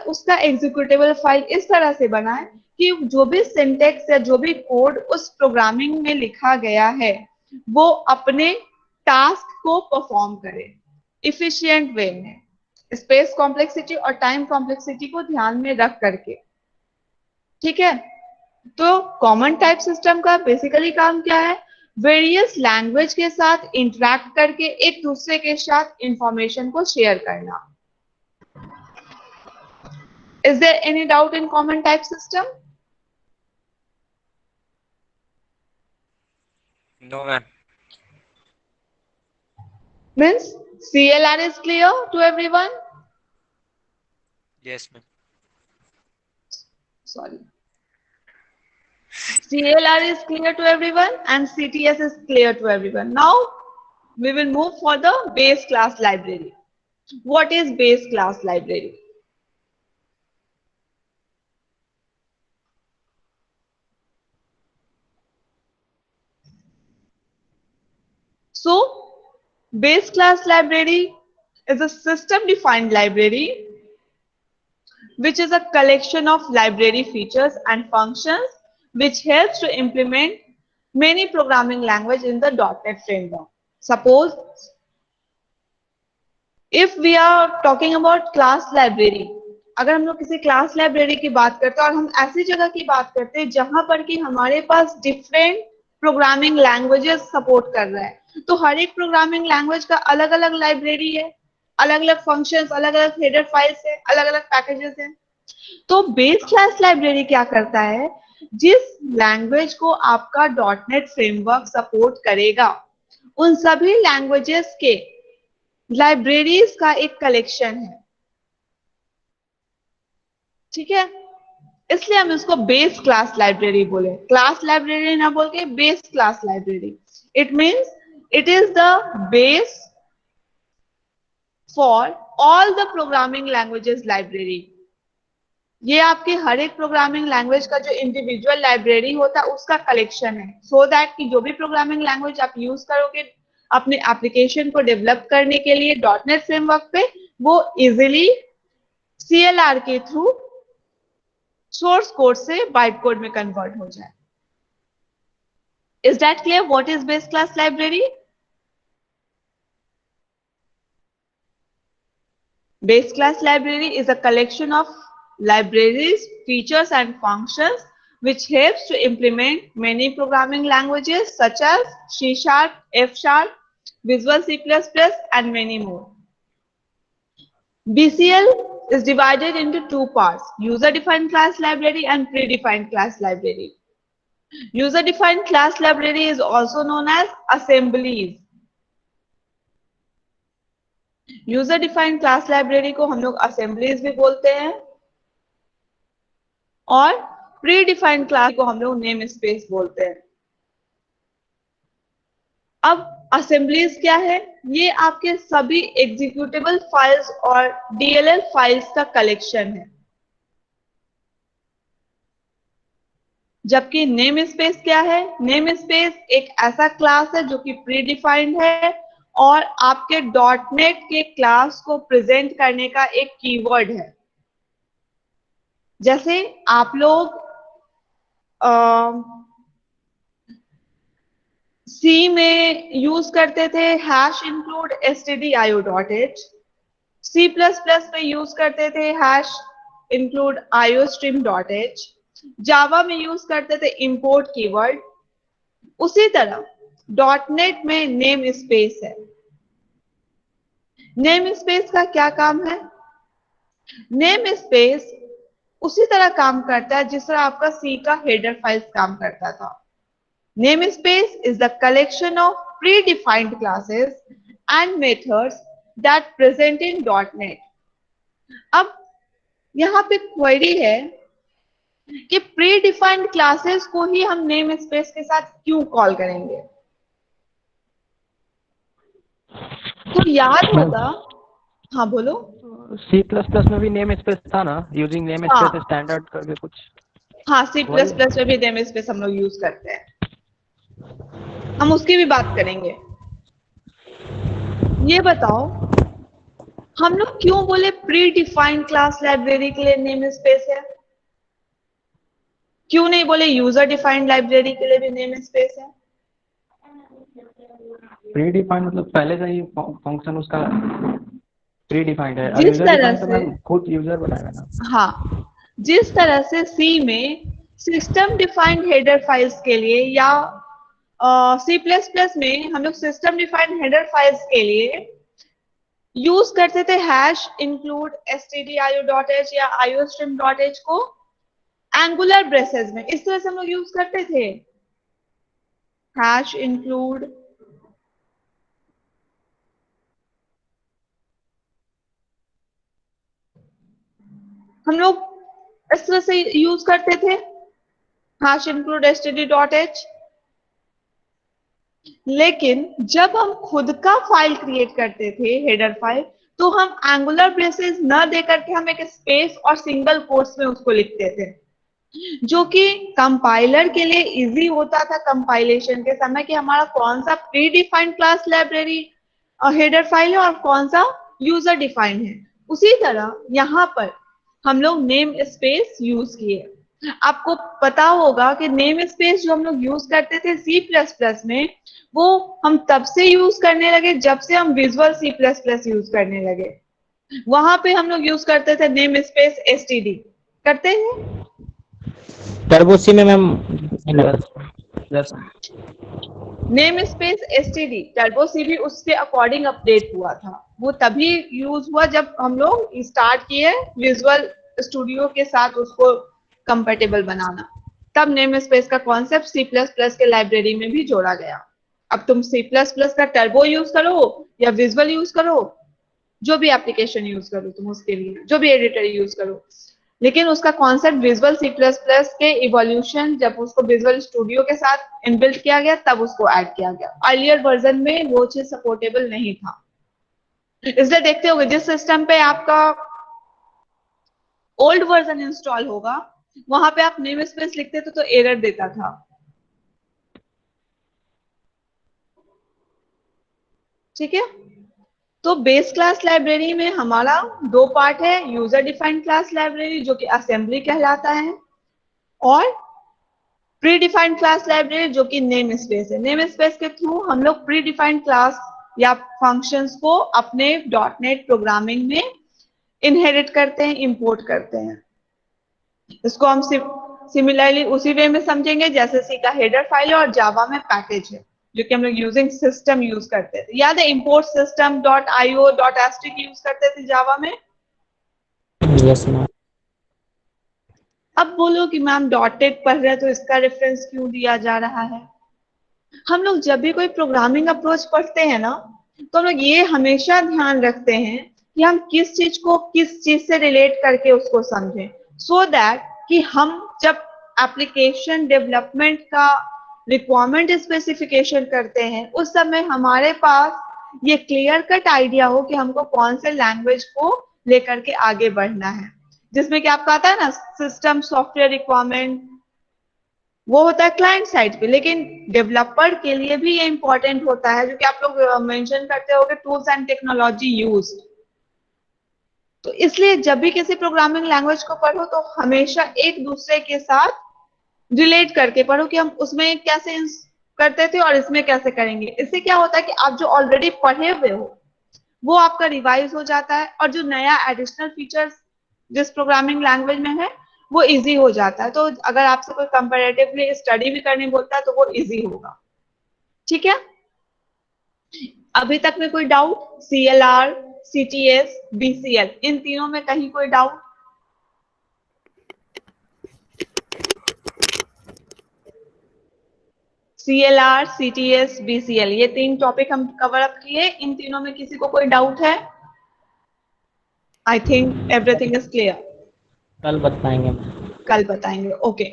उसका एग्जीक्यूटेबल फाइल इस तरह से बनाए कि जो भी सिंटेक्स या जो भी कोड उस प्रोग्रामिंग में लिखा गया है वो अपने टास्क को परफॉर्म करे इफिशिएंट वे में, स्पेस कॉम्प्लेक्सिटी और टाइम कॉम्प्लेक्सिटी को ध्यान में रख करके। ठीक है, तो कॉमन टाइप सिस्टम का बेसिकली काम क्या है? वेरियस लैंग्वेज के साथ इंटरैक्ट करके एक दूसरे के साथ इंफॉर्मेशन को शेयर करना। Is there any doubt in common type system? No ma'am. Means CLR is clear to everyone? Yes ma'am. Sorry. CLR is clear to everyone and CTS is clear to everyone. Now we will move for the base class library. What is base class library? So Base class library is a system defined library which is a collection of library features and functions which helps to implement many programming language in the .NET framework. Suppose if we are talking about class library, अगर हम लोग किसी class library की बात करते हैं और हम ऐसी जगह की बात करते हैं जहां पर कि हमारे पास डिफरेंट प्रोग्रामिंग लैंग्वेजेस सपोर्ट कर रहा है, तो हर एक प्रोग्रामिंग लैंग्वेज का अलग अलग लाइब्रेरी है, अलग अलग फंक्शंस, अलग अलग हेडर फाइल्स है, अलग अलग पैकेजेस हैं। तो बेस क्लास लाइब्रेरी क्या करता है, जिस लैंग्वेज को आपका .NET फ्रेमवर्क सपोर्ट करेगा उन सभी लैंग्वेजेस के लाइब्रेरीज का एक कलेक्शन है, ठीक है। इसलिए हम इसको बेस क्लास लाइब्रेरी बोले, क्लास लाइब्रेरी ना बोल के base class library. It means it is the base for all the programming languages library. ये आपके हर एक प्रोग्रामिंग लैंग्वेज का जो इंडिविजुअल लाइब्रेरी होता है उसका कलेक्शन है, सो दैट कि जो भी प्रोग्रामिंग लैंग्वेज आप यूज करोगे अपने एप्लीकेशन को डेवलप करने के लिए .NET फ्रेमवर्क पे, वो इजीली CLR के थ्रू सोर्स कोड से बाइट कोड में कन्वर्ट हो जाए। Is that clear what is base class library? Base class library is a collection of libraries, features and functions which helps to implement many programming languages such as C#, F#, Visual C++ and many more. BCL is divided into two parts, user-defined class library and predefined class library. User-defined class library is also known as assemblies. User defined class library को हम लोग assemblies भी बोलते हैं और pre defined class को हम लोग नेम स्पेस बोलते हैं। अब असेंबलीज क्या है? ये आपके सभी एग्जीक्यूटेबल फाइल्स और DLL फाइल्स का कलेक्शन है, जबकि नेम स्पेस क्या है? नेम स्पेस एक ऐसा क्लास है जो कि प्री डिफाइंड है और आपके .NET के क्लास को प्रेजेंट करने का एक कीवर्ड है। जैसे आप लोग C में यूज करते थे #include stdio.h, C++ में यूज करते थे #include iostream.h, जावा में यूज करते थे इंपोर्ट कीवर्ड। उसी तरह .NET में नेम स्पेस है। नेम स्पेस का क्या काम है? नेम स्पेस उसी तरह काम करता है जिस तरह आपका C का हेडर फाइल्स काम करता था। Name space is the collection of predefined classes and methods that present in .NET। अब यहाँ पे क्वेरी है कि प्री डिफाइंड क्लासेस को ही हम नेम स्पेस के साथ क्यों कॉल करेंगे? तो याद होगा, हाँ बोलो। C++ में भी नेम स्पेस था ना, यूजिंग नेम स्पेस स्टैंडर्ड करके कुछ। हाँ, C++ में भी नेम स्पेस हम लोग यूज करते हैं, हम उसकी भी बात करेंगे। ये बताओ हम लोग क्यों बोले प्री डिफाइंड क्लास लाइब्रेरी के लिए नेम स्पेस है? क्यों नहीं बोले यूजर डिफाइंड लाइब्रेरी के लिए भी नेम स्पेस है? प्री डिफाइंड मतलब पहले से ही फंक्शन उसका प्री डिफाइंड है। जिस तरह से खुद यूजर बनाएगा ना। हाँ, जिस तरह से C में सिस्टम डिफाइंड हेडर फाइल्स के लिए या C++ में हम लोग सिस्टम डिफाइंड हेडर फाइल्स के लिए यूज करते थे #include stdio.h या iostream.h को एंगुलर ब्रेसेस में, इस तरह से हम लोग यूज करते थे #include हम लोग इस तरह से यूज करते थे #include std.h। लेकिन जब हम खुद का फाइल क्रिएट करते थे हेडर फाइल, तो हम एंगुलर ब्रेसेस न देकर के हम एक स्पेस और सिंगल कोट्स में उसको लिखते थे, जो कि कंपाइलर के लिए इजी होता था कंपाइलेशन के समय कि हमारा कौन सा pre defined class library header file है और कौन सा यूजर डिफाइंड है। उसी तरह यहाँ पर हम लोग नेम स्पेस यूज किए। आपको पता होगा कि नेम स्पेस जो हम लोग यूज करते थे C++ में, वो हम तब से यूज करने लगे जब से हम विजुअल C++ यूज करने लगे। वहां पे हम लोग यूज करते थे नेम स्पेस std। करते हैं टर्बो सी में ma'am yes name space std। Turbo C भी उसके अकॉर्डिंग अपडेट हुआ था। वो तभी यूज हुआ जब हम लोग स्टार्ट किए विजुअल स्टूडियो के साथ उसको कंपेटेबल बनाना। तब नेम स्पेस का कॉन्सेप्ट C++ के लाइब्रेरी में भी जोड़ा गया। अब तुम C++ का टर्बो यूज करो या विजुअल यूज करो, जो भी एप्लीकेशन यूज करो तुम उसके लिए, जो भी एडिटर यूज करो, लेकिन उसका कॉन्सेप्ट विजुअल C++ के इवोल्यूशन जब उसको विजुअल स्टूडियो के साथ इनबिल्ट किया गया तब उसको ऐड किया गया। अर्लियर वर्जन में वो चीज सपोर्टेबल नहीं था। इसलिए देखते होगे जिस सिस्टम पे आपका ओल्ड वर्जन इंस्टॉल होगा वहां पे आप नेम स्पेस लिखते थे तो एरर देता था। ठीक है, तो बेस क्लास लाइब्रेरी में हमारा दो पार्ट है, यूजर डिफाइंड क्लास लाइब्रेरी जो कि असेंबली कहलाता है, और प्री डिफाइंड क्लास लाइब्रेरी जो कि नेम स्पेस है। नेम स्पेस के थ्रू हम लोग प्री डिफाइंड क्लास या फंक्शंस को अपने .NET प्रोग्रामिंग में इनहेरिट करते हैं, इंपोर्ट करते हैं। इसको हम सिमिलरली उसी वे में समझेंगे जैसे सी का हेडर फाइल और जावा में पैकेज है जो कि हम लोग यूजिंग सिस्टम यूज करते थे। याद है import system .io .asterisk use करते थे जावा में। Yes ma'am. अब बोलो कि मैम .NET पढ़ रहे तो इसका रेफरेंस क्यों दिया जा रहा है। हम लोग जब भी कोई प्रोग्रामिंग अप्रोच पढ़ते हैं ना तो हम लोग ये हमेशा ध्यान रखते हैं कि हम किस चीज को किस चीज से रिलेट करके उसको समझें, सो दैट कि हम जब एप्लीकेशन डेवलपमेंट का रिक्वायरमेंट स्पेसिफिकेशन करते हैं उस समय हमारे पास ये क्लियर कट आइडिया हो कि हमको कौन से लैंग्वेज को लेकर के आगे बढ़ना है। जिसमें कि आपका आता है ना सिस्टम सॉफ्टवेयर रिक्वायरमेंट, वो होता है क्लाइंट साइड पे, लेकिन डेवलपर के लिए भी ये इंपॉर्टेंट होता है जो कि आप लोग मेंशन करते होगे टूल्स एंड टेक्नोलॉजी यूज। तो इसलिए जब भी किसी प्रोग्रामिंग लैंग्वेज को पढ़ो तो हमेशा एक दूसरे के साथ रिलेट करके पढ़ो कि हम उसमें कैसे करते थे और इसमें कैसे करेंगे। इससे क्या होता है कि आप जो ऑलरेडी पढ़े हुए हो वो आपका रिवाइज हो जाता है और जो नया एडिशनल फीचर्स जिस प्रोग्रामिंग लैंग्वेज में है वो इजी हो जाता है। तो अगर आपसे कोई कंपैरेटिवली स्टडी भी करने बोलता है तो वो इजी होगा। ठीक है, अभी तक में कोई डाउट? CLR, CTS, BCL इन तीनों में कहीं कोई डाउट? CLR, CTS, BCL ये तीन टॉपिक हम कवर अप किए। इन तीनों में किसी को कोई डाउट है? I think everything is clear. कल बताएंगे मैम। कल बताएंगे, ओके।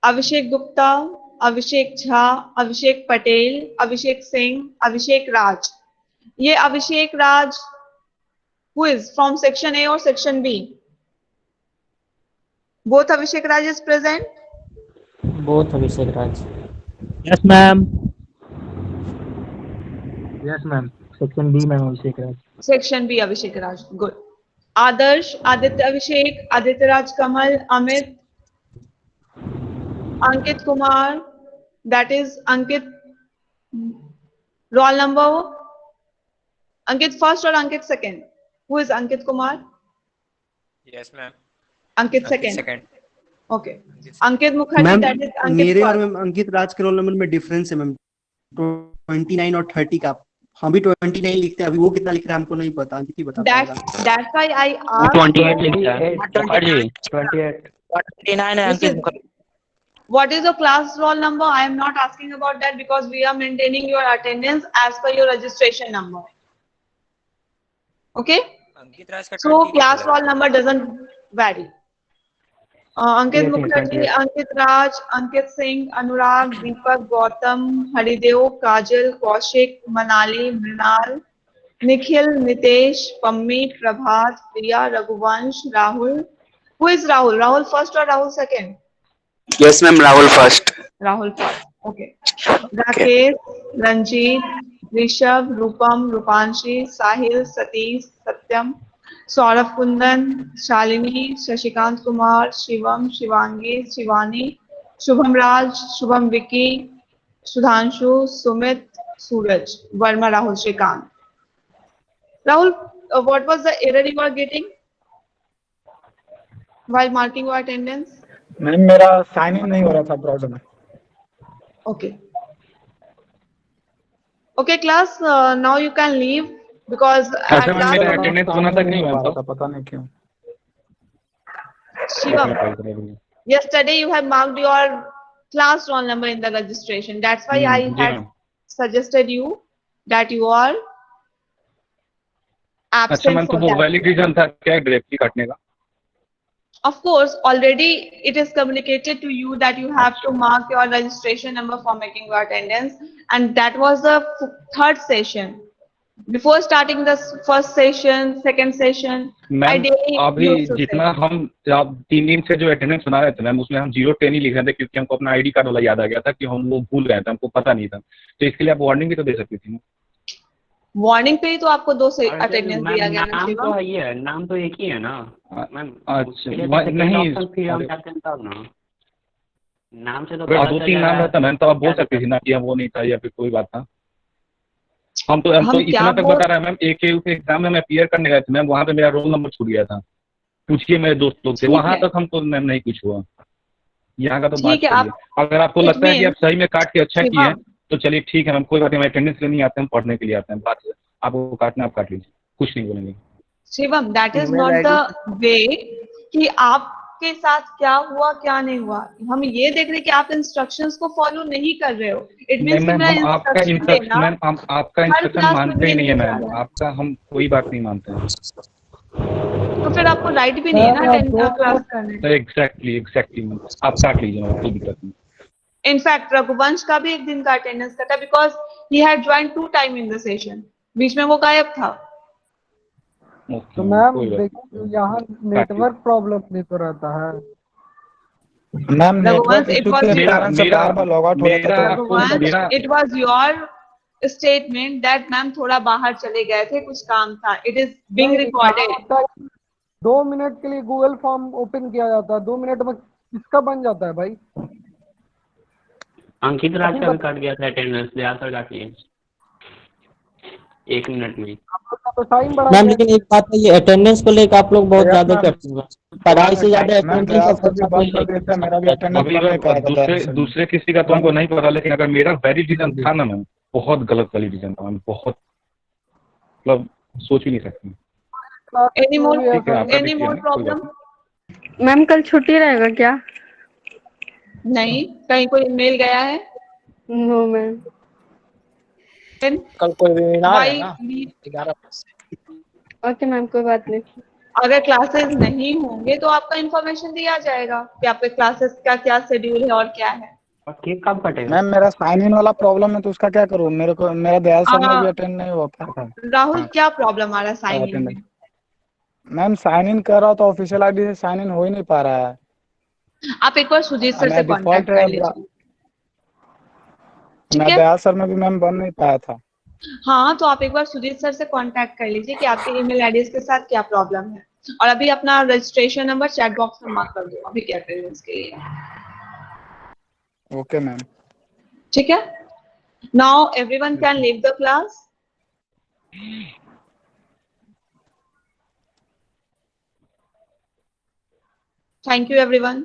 अभिषेक गुप्ता, अभिषेक झा, अभिषेक पटेल, अभिषेक सिंह, अभिषेक राज। ये अभिषेक राज who is from section A or section B? Both Abhishek Raj is present? Both Abhishek Raj. Yes ma'am. Yes ma'am. Section B ma'am Abhishek Raj. Section B Abhishek Raj, good. Adarsh, Aditya Abhishek, Aditya Raj Kamal, Amit, Ankit Kumar, that is Ankit, roll number, Ankit first or Ankit second? Who is Ankit Kumar? Yes, ma'am. Ankit second. Second. Okay. Ankit Mukherjee, ma'am that is Ankit मेरे और first. Ma'am अंकित राज के roll number में difference है ma'am 29 और 30 का। हम भी 29 लिखते हैं, अभी वो कितना लिख रहा है हमको नहीं पता, अंकित ही बता पाएगा। That's why I asked. 28 लिखता है। 28 29 है अंकित Mukherjee. What is your class roll number? I am not asking about that because we are maintaining your attendance as per your registration number. Okay? अंकित राज का So 20 class लिखा roll number doesn't vary. Ankit Yes, yes, Mukherjee, 20. Ankit Raj, Ankit Singh, Anurag, Deepak, Gautam, Haridev, Kajal, Kaushik, Manali, Mrinal, Nikhil, Nitesh, Pammi, Prabhat, Priya, Raghuvansh, Rahul. Who is Rahul? Rahul first or Rahul second? Yes, ma'am. Rahul first. Rahul first. Okay. Rakesh, Ranjit, Rishabh, Rupam, Rupanshi, Sahil, Satish, Satyam, Saurabh Kundan, Shalini, Shashikant Kumar, Shivam, Shivangi, Shivani, Shubham Raj, Shubham Vicky, Sudhanshu, Sumit, Suraj, Verma, Rahul, Shrikant. Rahul, what was the error you were getting while marking your attendance? Ma'am मेरा sign in नहीं हो रहा था browser में। Okay. Okay, class. Now you can leave because at अच्छा ma'am last. मेरा attendance होना तक नहीं हुआ था। पता नहीं क्यों। Shivam, yesterday you have marked your class roll number in the registration. That's why I जी had ma'am. suggested you that you are अच्छा absent मैम, तो for वो that. वैलिड रीजन था क्या डायरेक्टली काटने का? Of course, already it is communicated to you that you have to mark your registration number for making your attendance, and that was the third session. Before starting the first session, second session, ma'am ideally अभी you should जितना say. हम आप 3 दिन से जो attendance सुना रहे थे मैम, उसमें हम 0-10 ही लिख रहे थे क्योंकि हमको अपना आईडी कार्ड वाला याद आ गया था कि हम वो भूल गए थे, हमको पता नहीं था। तो इसके लिए आप वार्निंग भी तो दे सकती थी ना। वार्निंग पे ही तो आपको 2 से अटेंडेंस दिया गया ना नाम तो शिवम। है, ये नाम तो एक ही है ना मैम। अच्छा नहीं फिर हम अरे, जाते हैं तब ना, नाम से तो अगर पता 2-3 चल नाम रहा रहता मैम तो आप बोल सकती थी ना कि वो नहीं था या फिर कोई बात था। हम तो हम क्या इतना तक बोल बता रहे हैं मैम, AKU के एग्जाम में मैं क्लियर करने गए थे मैम, वहाँ पे मेरा रोल नंबर छूट गया था। पूछिए मेरे दोस्त लोग थे, ठीक वहाँ है। तक हमको मैम नहीं कुछ हुआ। यहाँ का तो बात ठीक है, छोड़िए। आप अगर आपको it लगता है कि आप means सही में काट के अच्छा किए हैं शिवम, तो चलिए ठीक है मैम, कोई बात नहीं। अटेंडेंस लेने नहीं आते हैं, पढ़ने के लिए आते हैं। बात है, आपको काटना आप काट लीजिए, कुछ नहीं बोलेंगे। Shivam that is email not ID the way कि आपके साथ क्या हुआ क्या नहीं हुआ। हम ये देख रहे हैं कि आप इंस्ट्रक्शंस को फॉलो नहीं कर रहे हो। इट नहीं मीन्स कि मैम, मेरा हम आपका इंस्ट्रक्शन इंस्ट्रक्शन देना मैम, हम आपका हर इंस्ट्रक्शन क्लास में मानते ही दिए नहीं है नहीं जा मैम, रहा है, आपका हम कोई बात नहीं मानते हैं। तो फिर आपको राइट भी नहीं है ना क्लास करने। तो एग्जैक्टली मैम, आप काट लीजिए मैम, कोई दिक्कत नहीं। इनफैक्ट रघुवंश का भी एक दिन का अटेंडेंस कटा because he had join 2 time in the session. बीच में वो गायब था। ओके तो मैम, मैम कोई बात देखिए नहीं। यहाँ काट लीजिए। नेटवर्क प्रॉब्लम भी तो रहता है। Ma'am Raghuvansh network it issue was के मेरा कारण से मेरा बार बार लॉग आउट हो रहा था मेरा तो आपको रघुवंश मेरा it was your statement that ma'am थोड़ा बाहर चले गए थे, कुछ काम था। इट इज बीइंग नहीं कहा रिकॉर्डेड। होता है 2 मिनट के लिए गूगल फॉर्म ओपन किया जाता है, 2 मिनट में किसका बन जाता है भाई। अंकित राज अभी का भी बता कट गया था अटेंडेंस, दया सर काट लिए 1 मिनट में। तो टाइम बढ़ा मैम, दिया। लेकिन एक बात है, ये अटेंडेंस को लेकर आप लोग बहुत ज्यादा करते हैं। पढ़ाई से ज्यादा मैम अटेंडेंस प्रयास सबसे सर भी बंद कर देते हैं, मेरा भी अटेंडेंस अभी बन नहीं पाया था दूसरे किसी का तो हमको नहीं पता, लेकिन अगर मेरा वैलिड रीजन था ना मैम, बहुत गलत वैलिड रीजन था मैम, बहुत मतलब सोच भी नहीं सकती। एनी मोर ठीक है, आपका एनी देखिए मोर ना, कोई बात प्रॉब्लम? मैम कल छुट्टी रहेगा क्या? नहीं, कहीं कोई मेल गया है? No ma'am. Then कल कोई वेबिनार why है ना leave? 11 से। ओके मैम, कोई बात नहीं। अगर क्लासेस नहीं होंगे तो आपका इंफॉर्मेशन दिया जाएगा कि आपके क्लासेस का क्या शेड्यूल है और क्या है। और केक कब कटेगा? मैम मेरा साइन इन वाला प्रॉब्लम है तो उसका क्या करूँ, मेरे को मेरा दयाल सर में भी अटेंड नहीं हो पाया था। राहुल, क्या प्रॉब्लम आ रहा है साइन इन में? मैम साइन इन कर रहा तो ऑफिशियल आईडी से साइन इन हो ही नहीं पा रहा है। आप एक बार सुजीत सर से मैं कांटेक्ट डिफॉल्ट कर लीजिए, ठीक मैं है? दयाल सर में भी मैम बन नहीं पाया था। हाँ, तो आप एक बार सुजीत सर से कांटेक्ट कर लीजिए कि आपके ईमेल आईडी के साथ क्या प्रॉब्लम है। और अभी अपना रजिस्ट्रेशन नंबर चैट बॉक्स में मार्क कर दो अभी क्या अटेंडेंस के लिए, ओके मैम। ठीक है? Now everyone can leave the class. Thank you everyone.